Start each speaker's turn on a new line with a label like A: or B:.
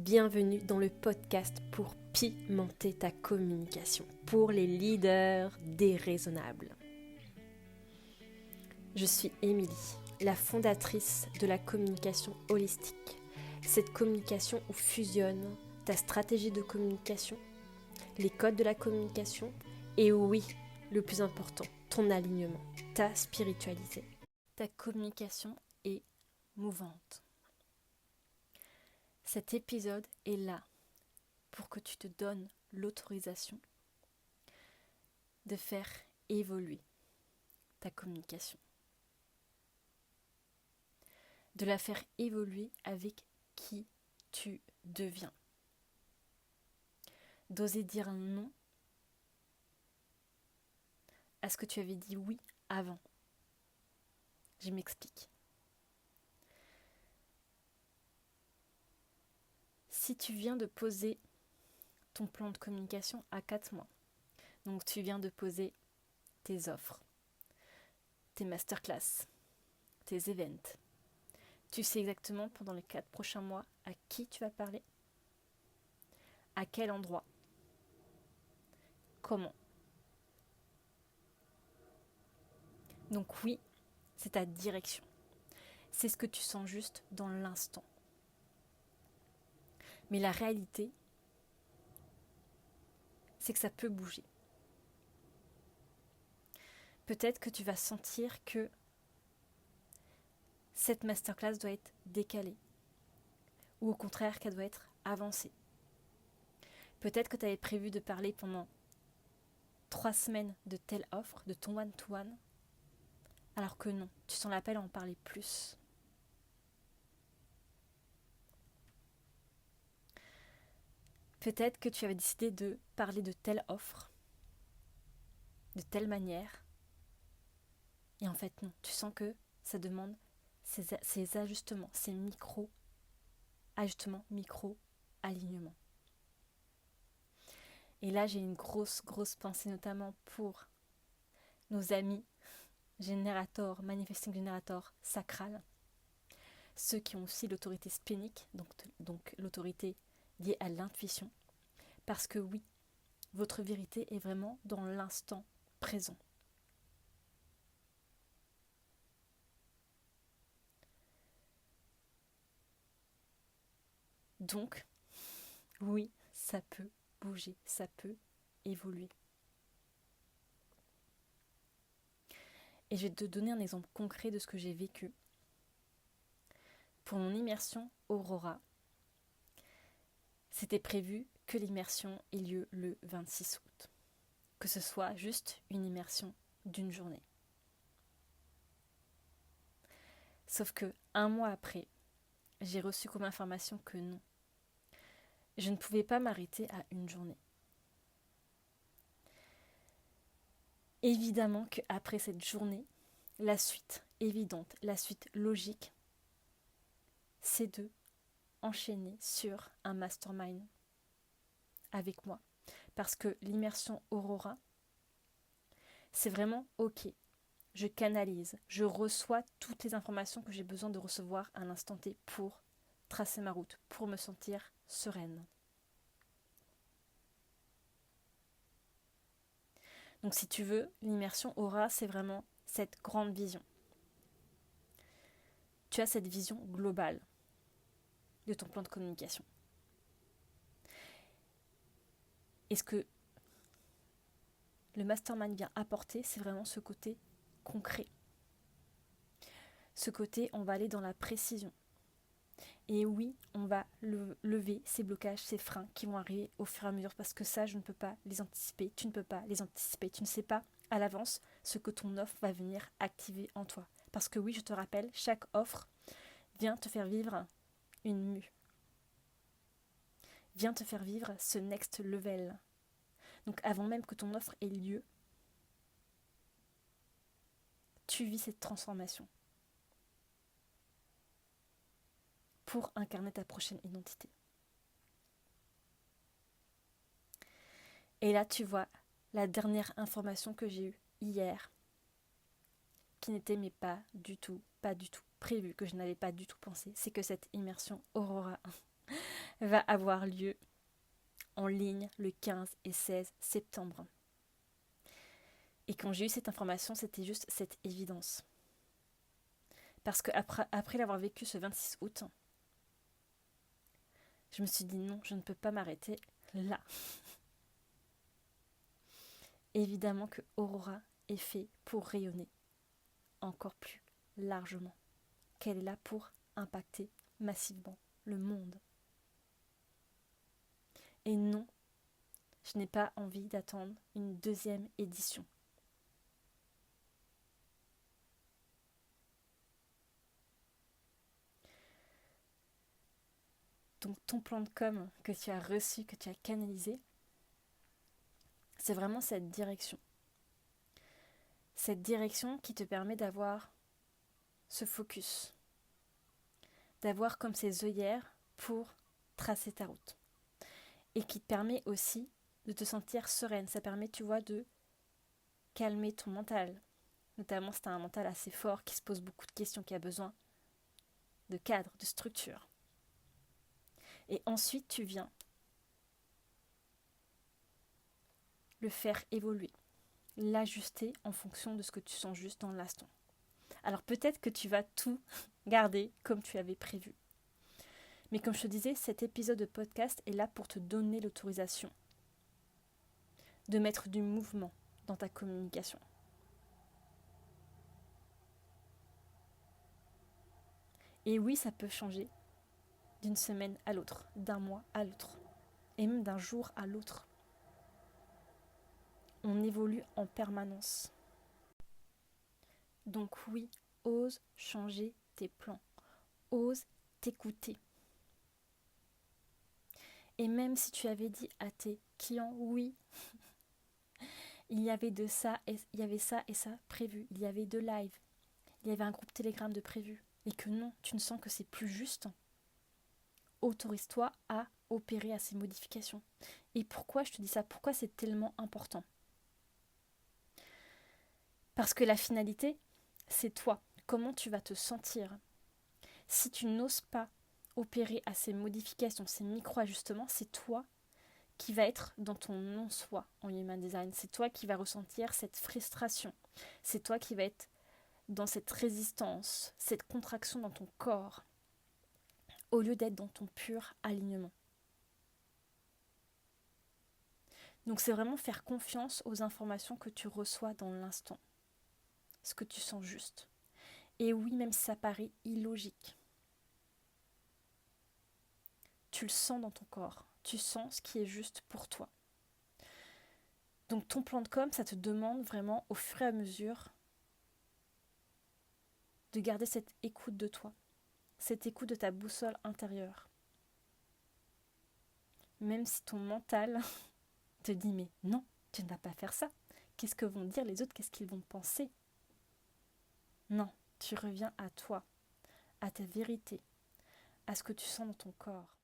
A: bienvenue dans le podcast pour pimenter ta communication, pour les leaders déraisonnables. Je suis Émilie, la fondatrice de la communication holistique, cette communication où fusionne ta stratégie de communication, les codes de la communication et oui, le plus important, ton alignement, ta spiritualité. Ta communication est mouvante. Cet épisode est là pour que tu te donnes l'autorisation de faire évoluer ta communication. De la faire évoluer avec qui tu deviens. D'oser dire non à ce que tu avais dit oui avant. Je m'explique. Si tu viens de poser ton plan de communication à 4 mois, donc tu viens de poser tes offres, tes masterclass, tes events, tu sais exactement pendant les 4 prochains mois à qui tu vas parler, à quel endroit, comment. Donc oui, c'est ta direction. C'est ce que tu sens juste dans l'instant. Mais la réalité, c'est que ça peut bouger. Peut-être que tu vas sentir que cette masterclass doit être décalée. Ou au contraire qu'elle doit être avancée. Peut-être que tu avais prévu de parler pendant 3 semaines de telle offre, de ton one-to-one, alors que non, tu sens l'appel à en parler plus. Peut-être que tu avais décidé de parler de telle offre, de telle manière, et en fait non, tu sens que ça demande ces ajustements, ces micro-ajustements, micro-alignements. Et là, j'ai une grosse pensée notamment pour nos amis générateurs, manifesting générateurs sacrales, ceux qui ont aussi l'autorité splénique, donc l'autorité liée à l'intuition, parce que oui, votre vérité est vraiment dans l'instant présent. Donc, oui, ça peut bouger, ça peut évoluer. Et je vais te donner un exemple concret de ce que j'ai vécu. Pour mon immersion Aurora, c'était prévu que l'immersion ait lieu le 26 août. Que ce soit juste une immersion d'une journée. Sauf que 1 mois après, j'ai reçu comme information que non. Je ne pouvais pas m'arrêter à une journée. Évidemment qu'après cette journée, la suite évidente, la suite logique, c'est de enchaîner sur un mastermind avec moi. Parce que l'immersion Aurora, c'est vraiment ok. Je canalise, je reçois toutes les informations que j'ai besoin de recevoir à l'instant T pour tracer ma route, pour me sentir sereine. Donc si tu veux, l'immersion Aura, c'est vraiment cette grande vision. Tu as cette vision globale de ton plan de communication. Et ce que le mastermind vient apporter, c'est vraiment ce côté concret. Ce côté, on va aller dans la précision. Et oui, on va lever ces blocages, ces freins qui vont arriver au fur et à mesure parce que ça, je ne peux pas les anticiper, tu ne peux pas les anticiper, tu ne sais pas à l'avance ce que ton offre va venir activer en toi. Parce que oui, je te rappelle, chaque offre vient te faire vivre une mue. Vient te faire vivre ce next level. Donc avant même que ton offre ait lieu, tu vis cette transformation pour incarner ta prochaine identité. Et là, tu vois la dernière information que j'ai eue hier, qui n'était mais pas du tout prévue, que je n'avais pas du tout pensé, c'est que cette immersion Aurora va avoir lieu en ligne le 15 et 16 septembre. Et quand j'ai eu cette information, c'était juste cette évidence. Parce qu'après l'avoir vécu ce 26 août, je me suis dit non, je ne peux pas m'arrêter là. Évidemment que Aurora est fait pour rayonner encore plus largement, qu'elle est là pour impacter massivement le monde. Et non, je n'ai pas envie d'attendre une deuxième édition. Donc ton plan de com que tu as reçu, que tu as canalisé, c'est vraiment cette direction. Cette direction qui te permet d'avoir ce focus, d'avoir comme ces œillères pour tracer ta route. Et qui te permet aussi de te sentir sereine. Ça permet, tu vois, de calmer ton mental. Notamment si tu as un mental assez fort, qui se pose beaucoup de questions, qui a besoin de cadre, de structure. Et ensuite, tu viens le faire évoluer, l'ajuster en fonction de ce que tu sens juste dans l'instant. Alors peut-être que tu vas tout garder comme tu avais prévu. Mais comme je te disais, cet épisode de podcast est là pour te donner l'autorisation de mettre du mouvement dans ta communication. Et oui, ça peut changer d'une semaine à l'autre, d'un mois à l'autre, et même d'un jour à l'autre. On évolue en permanence. Donc oui, ose changer tes plans, ose t'écouter. Et même si tu avais dit à tes clients, oui, il y avait ça et ça prévu, il y avait 2 lives, il y avait un groupe Telegram de prévu, et que non, tu ne sens que c'est plus juste, autorise-toi à opérer à ces modifications. Et pourquoi je te dis ça? Pourquoi c'est tellement important? Parce que la finalité, c'est toi. Comment tu vas te sentir? Si tu n'oses pas opérer à ces modifications, ces micro-ajustements, c'est toi qui va être dans ton non-soi en human design. C'est toi qui va ressentir cette frustration. C'est toi qui va être dans cette résistance, cette contraction dans ton corps, au lieu d'être dans ton pur alignement. Donc c'est vraiment faire confiance aux informations que tu reçois dans l'instant, ce que tu sens juste. Et oui, même si ça paraît illogique, tu le sens dans ton corps, tu sens ce qui est juste pour toi. Donc ton plan de com, ça te demande vraiment au fur et à mesure de garder cette écoute de toi, cette écoute de ta boussole intérieure. Même si ton mental te dit mais non, tu ne vas pas faire ça. Qu'est-ce que vont dire les autres? Qu'est-ce qu'ils vont penser? Non, tu reviens à toi, à ta vérité, à ce que tu sens dans ton corps.